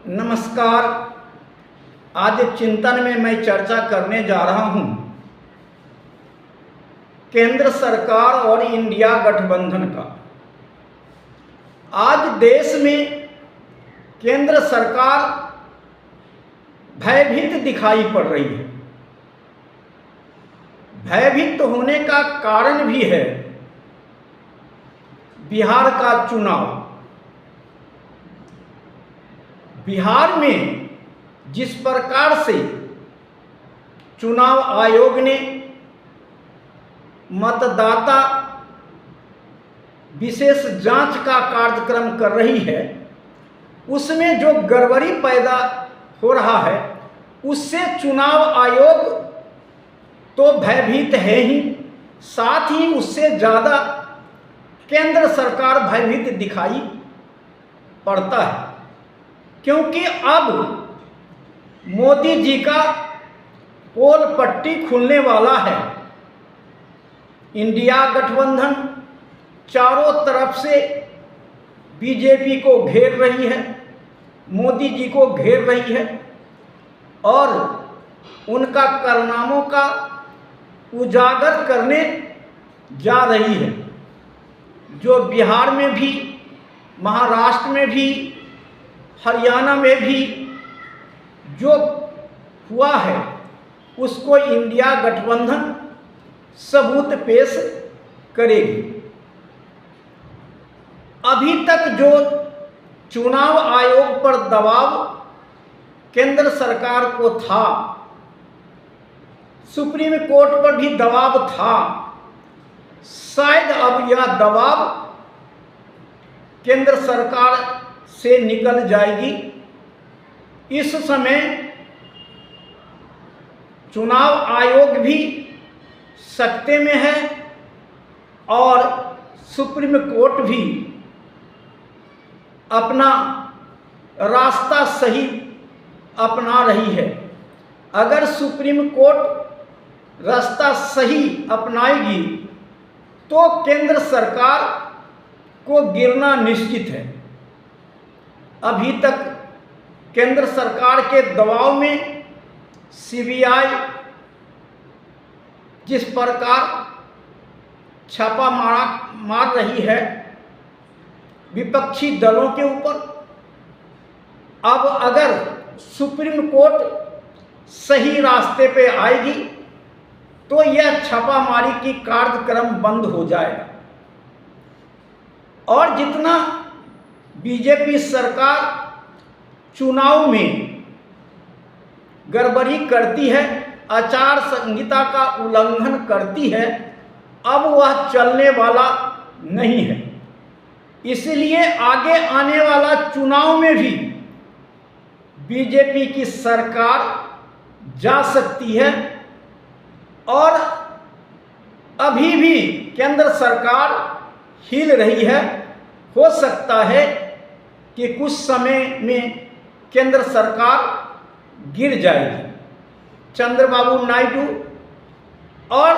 नमस्कार। आज चिंतन में मैं चर्चा करने जा रहा हूं केंद्र सरकार और इंडिया गठबंधन का। आज देश में केंद्र सरकार भयभीत दिखाई पड़ रही है। भयभीत होने का कारण भी है बिहार का चुनाव। बिहार में जिस प्रकार से चुनाव आयोग ने मतदाता विशेष जांच का कार्यक्रम कर रही है, उसमें जो गड़बड़ी पैदा हो रहा है, उससे चुनाव आयोग तो भयभीत है ही, साथ ही उससे ज़्यादा केंद्र सरकार भयभीत दिखाई पड़ता है। क्योंकि अब मोदी जी का पोल पट्टी खुलने वाला है। इंडिया गठबंधन चारों तरफ से बीजेपी को घेर रही है, मोदी जी को घेर रही है और उनका कारनामों का उजागर करने जा रही है। जो बिहार में भी, महाराष्ट्र में भी, हरियाणा में भी जो हुआ है, उसको इंडिया गठबंधन सबूत पेश करेगी। अभी तक जो चुनाव आयोग पर दबाव केंद्र सरकार को था, सुप्रीम कोर्ट पर भी दबाव था, शायद अब यह दबाव केंद्र सरकार से निकल जाएगी। इस समय चुनाव आयोग भी सत्ते में है और सुप्रीम कोर्ट भी अपना रास्ता सही अपना रही है। अगर सुप्रीम कोर्ट रास्ता सही अपनाएगी तो केंद्र सरकार को गिरना निश्चित है। अभी तक केंद्र सरकार के दबाव में सीबीआई जिस प्रकार छापा मार रही है विपक्षी दलों के ऊपर, अब अगर सुप्रीम कोर्ट सही रास्ते पे आएगी तो यह छापामारी की कार्यक्रम बंद हो जाएगा और जितना बीजेपी सरकार चुनाव में गड़बड़ी करती है, आचार संहिता का उल्लंघन करती है, अब वह चलने वाला नहीं है। इसलिए आगे आने वाला चुनाव में भी बीजेपी की सरकार जा सकती है और अभी भी केंद्र सरकार हिल रही है। हो सकता है कि कुछ समय में केंद्र सरकार गिर जाएगी। चंद्रबाबू नायडू और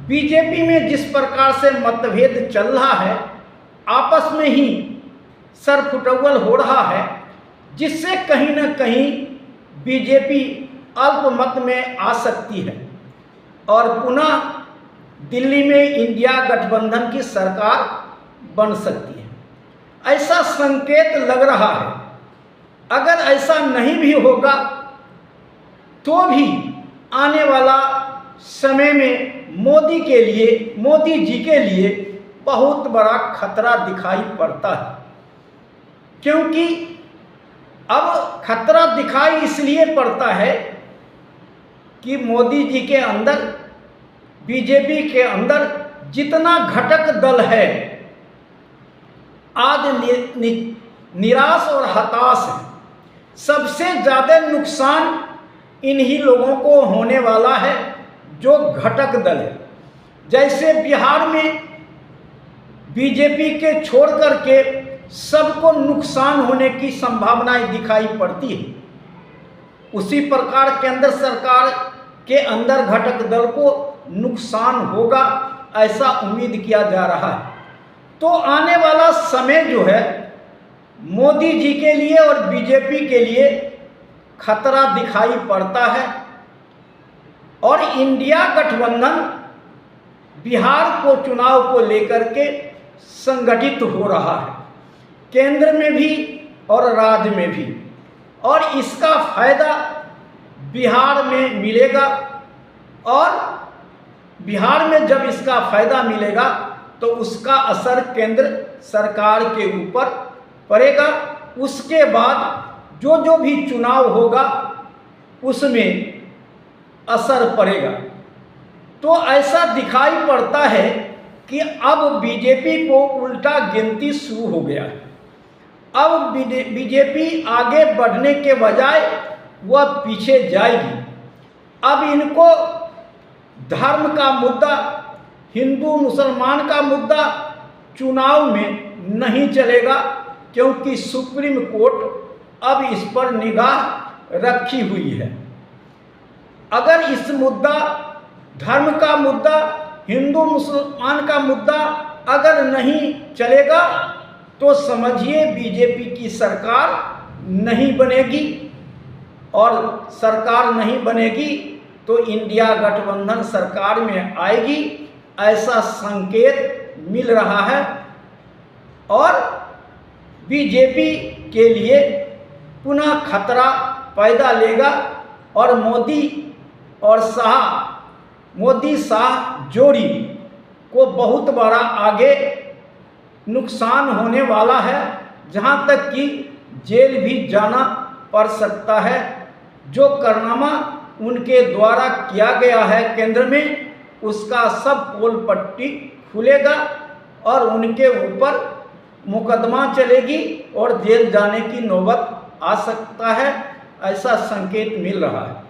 बीजेपी में जिस प्रकार से मतभेद चल रहा है, आपस में ही सरफुटौल हो रहा है, जिससे कहीं न कहीं बीजेपी अल्पमत में आ सकती है और पुनः दिल्ली में इंडिया गठबंधन की सरकार बन सकती है। ऐसा संकेत लग रहा है। अगर ऐसा नहीं भी होगा तो भी आने वाला समय में मोदी जी के लिए बहुत बड़ा खतरा दिखाई पड़ता है। क्योंकि अब खतरा दिखाई इसलिए पड़ता है कि मोदी जी के अंदर, बीजेपी के अंदर जितना घटक दल है आज निराश और हताश है। सबसे ज़्यादा नुकसान इन्हीं लोगों को होने वाला है जो घटक दल है। जैसे बिहार में बीजेपी के छोड़ करके सबको नुकसान होने की संभावनाएं दिखाई पड़ती है, उसी प्रकार केंद्र सरकार के अंदर घटक दल को नुकसान होगा, ऐसा उम्मीद किया जा रहा है। तो आने वाला समय जो है मोदी जी के लिए और बीजेपी के लिए खतरा दिखाई पड़ता है और इंडिया गठबंधन बिहार को चुनाव को लेकर के संगठित हो रहा है, केंद्र में भी और राज्य में भी, और इसका फायदा बिहार में मिलेगा। और बिहार में जब इसका फायदा मिलेगा तो उसका असर केंद्र सरकार के ऊपर पड़ेगा। उसके बाद जो भी चुनाव होगा उसमें असर पड़ेगा। तो ऐसा दिखाई पड़ता है कि अब बीजेपी को उल्टा गिनती शुरू हो गया है। अब बीजेपी आगे बढ़ने के बजाय वह पीछे जाएगी। अब इनको धर्म का मुद्दा, हिंदू मुसलमान का मुद्दा चुनाव में नहीं चलेगा, क्योंकि सुप्रीम कोर्ट अब इस पर निगाह रखी हुई है। अगर इस मुद्दा, धर्म का मुद्दा, हिंदू मुसलमान का मुद्दा अगर नहीं चलेगा तो समझिए बीजेपी की सरकार नहीं बनेगी, और सरकार नहीं बनेगी तो इंडिया गठबंधन सरकार में आएगी, ऐसा संकेत मिल रहा है। और बीजेपी के लिए पुनः खतरा पैदा लेगा और मोदी शाह जोड़ी को बहुत बड़ा आगे नुकसान होने वाला है, जहां तक कि जेल भी जाना पड़ सकता है। जो कारनामा उनके द्वारा किया गया है केंद्र में, उसका सब पोल पट्टी खुलेगा और उनके ऊपर मुकदमा चलेगी और जेल जाने की नौबत आ सकता है, ऐसा संकेत मिल रहा है।